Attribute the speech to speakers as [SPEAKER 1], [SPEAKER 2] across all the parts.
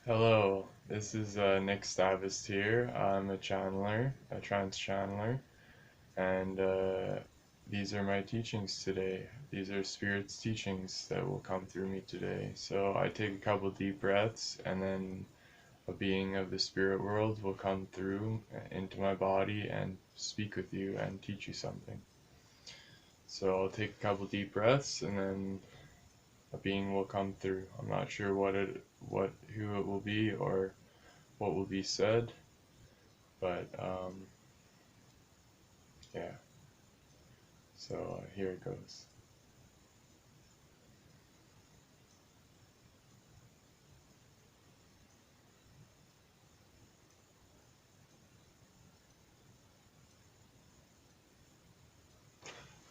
[SPEAKER 1] Hello, this is Nick Stavist here. I'm a channeler, a trance channeler, and these are my teachings today. These are Spirit's teachings that will come through me today. So I take a couple deep breaths, and then a being of the spirit world will come through into my body and speak with you and teach you something. So I'll take a couple deep breaths, and then a being will come through. I'm not sure who it will be or what will be said, but yeah, so here it goes.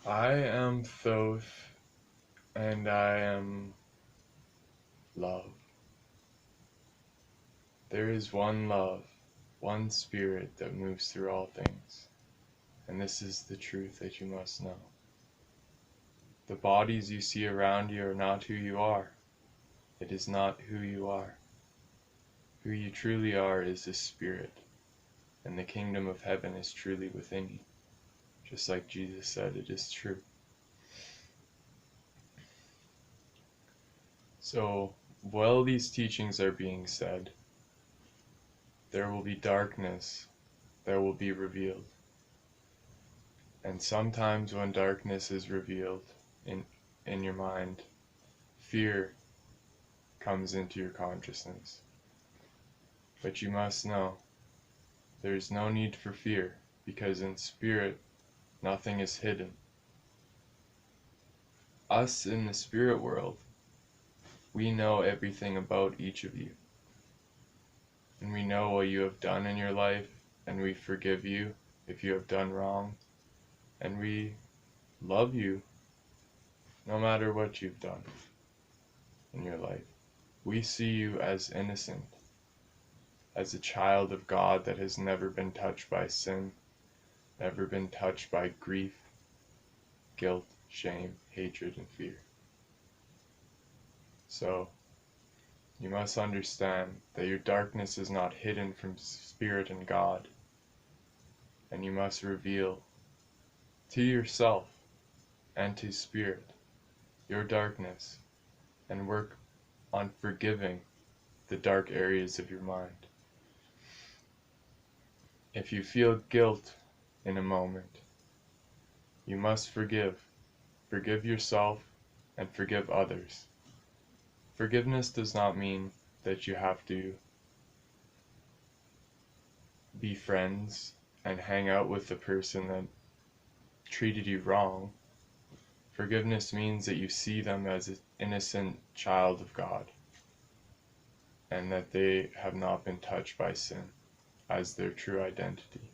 [SPEAKER 1] I am Thoth, and I am love. There is one love, one spirit that moves through all things, and this is the truth that you must know. The bodies you see around you are not who you are. It is not who you are. Who you truly are is a spirit, and the kingdom of heaven is truly within you. Just like Jesus said, it is true. So, while these teachings are being said, there will be darkness that will be revealed. And sometimes when darkness is revealed in your mind, fear comes into your consciousness. But you must know, there is no need for fear, because in spirit, nothing is hidden. Us in the spirit world, we know everything about each of you. And we know what you have done in your life, and we forgive you if you have done wrong. And we love you no matter what you've done in your life. We see you as innocent, as a child of God that has never been touched by sin, never been touched by grief, guilt, shame, hatred, and fear. So, you must understand that your darkness is not hidden from Spirit and God, and you must reveal to yourself and to Spirit your darkness and work on forgiving the dark areas of your mind. If you feel guilt in a moment, you must forgive. Forgive yourself and forgive others. Forgiveness does not mean that you have to be friends and hang out with the person that treated you wrong. Forgiveness means that you see them as an innocent child of God, and that they have not been touched by sin as their true identity.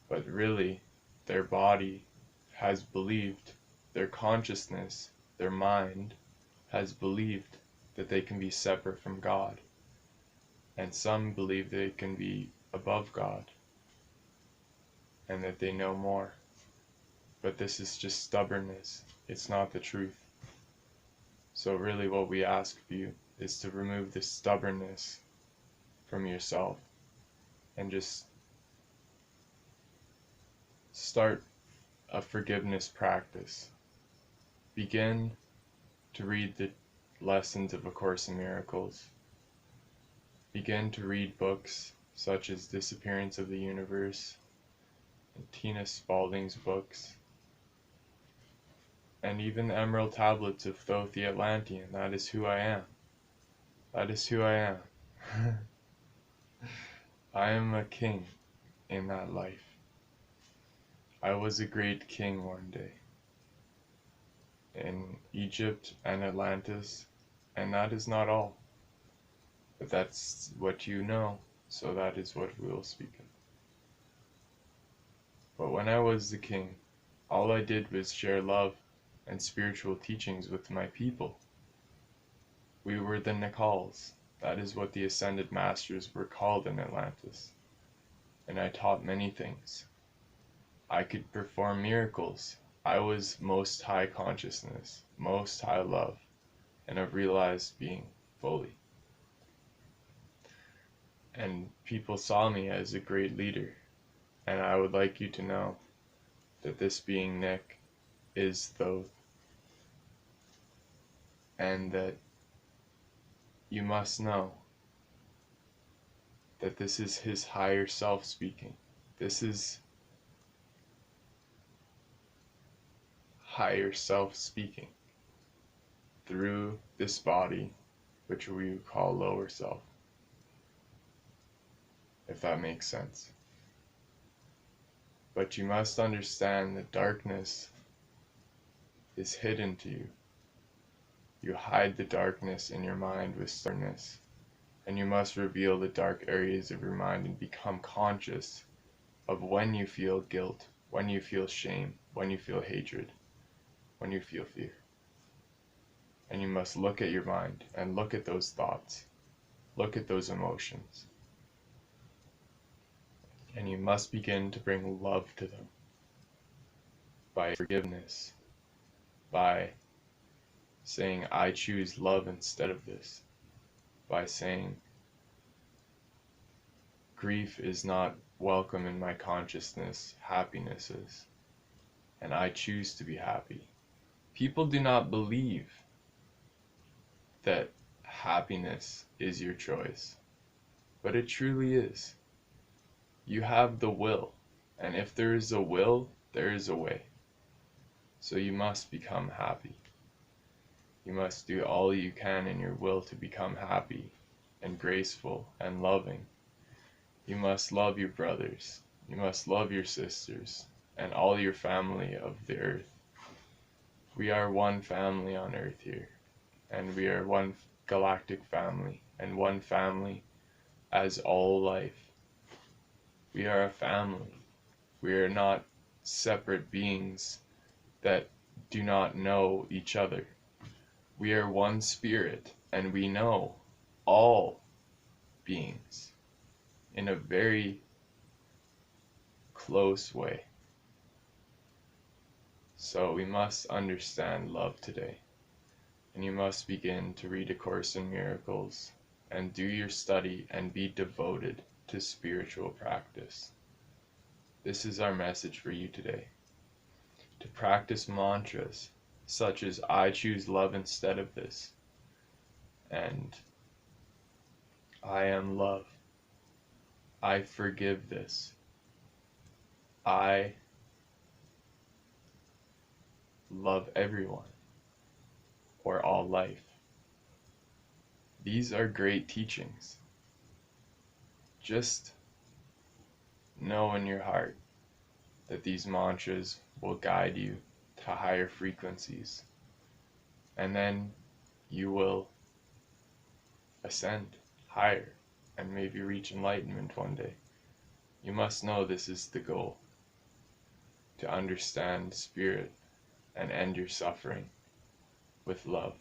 [SPEAKER 1] But really, their body has believed, their consciousness, their mind has believed that they can be separate from God. And some believe they can be above God and that they know more. But this is just stubbornness. It's not the truth. So really what we ask of you is to remove this stubbornness from yourself and just start a forgiveness practice. Begin to read the lessons of A Course in Miracles. Begin to read books such as Disappearance of the Universe and Tina Spalding's books, and even the Emerald Tablets of Thoth the Atlantean. That is who I am. That is who I am. I am a king in that life. I was a great king one day in Egypt and Atlantis, and that is not all. But that's what you know, so that is what we will speak of. But when I was the king, all I did was share love and spiritual teachings with my people. We were the Nakals. That is what the Ascended Masters were called in Atlantis. And I taught many things. I could perform miracles. I was most high consciousness, most high love, and a realized being fully. and people saw me as a great leader. And I would like you to know that this being Nick is Thoth, and that you must know that this is his higher self speaking. This is higher self speaking through this body, which we would call lower self, if that makes sense. But you must understand that darkness is hidden to you. You hide the darkness in your mind with stubbornness, and you must reveal the dark areas of your mind and become conscious of when you feel guilt, when you feel shame, when you feel hatred, when you feel fear. And you must look at your mind and look at those thoughts, look at those emotions. And you must begin to bring love to them by forgiveness, by saying, I choose love instead of this, by saying, grief is not welcome in my consciousness, happiness is, and I choose to be happy. People do not believe that happiness is your choice, but it truly is. You have the will, and if there is a will, there is a way. So you must become happy. You must do all you can in your will to become happy and graceful and loving. You must love your brothers. You must love your sisters and all your family of the earth. We are one family on earth here, and we are one galactic family, and one family as all life. We are a family. We are not separate beings that do not know each other. We are one spirit, and we know all beings in a very close way. So we must understand love today, and you must begin to read A Course in Miracles and do your study and be devoted to spiritual practice. This is our message for you today. To practice mantras such as I choose love instead of this, and I am love, I forgive this, I love everyone, or all life. These are great teachings. Just know in your heart that these mantras will guide you to higher frequencies, and then you will ascend higher and maybe reach enlightenment one day. You must know this is the goal, to understand spirit and end your suffering with love.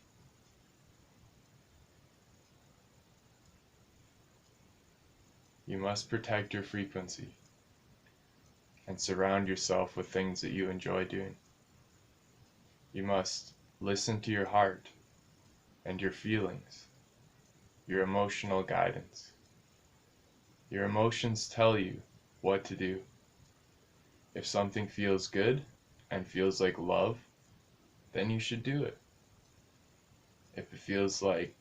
[SPEAKER 1] You must protect your frequency and surround yourself with things that you enjoy doing. You must listen to your heart and your feelings, your emotional guidance. Your emotions tell you what to do. If something feels good and feels like love, then you should do it. If it feels like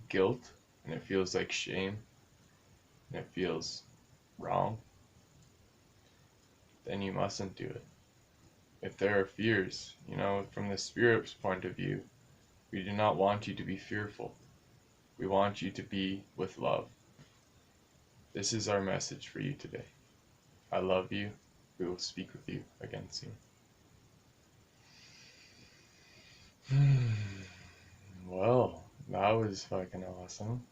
[SPEAKER 1] guilt and it feels like shame and it feels wrong, then you mustn't do it. If there are fears, from the Spirit's point of view, we do not want you to be fearful. We want you to be with love. This is our message for you today. I love you. We will speak with you again soon. Well, that was fucking awesome.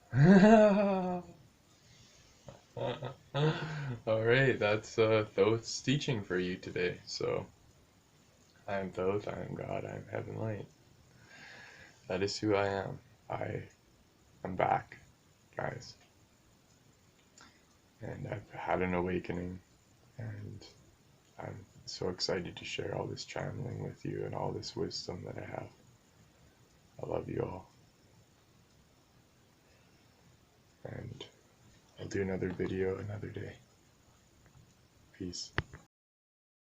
[SPEAKER 1] Alright, that's Thoth's teaching for you today. So, I am Thoth, I am God, I am Heaven Light. That is who I am. I am back, guys. And I've had an awakening, and I'm so excited to share all this channeling with you and all this wisdom that I have. I love you all. And I do another video another day. Peace.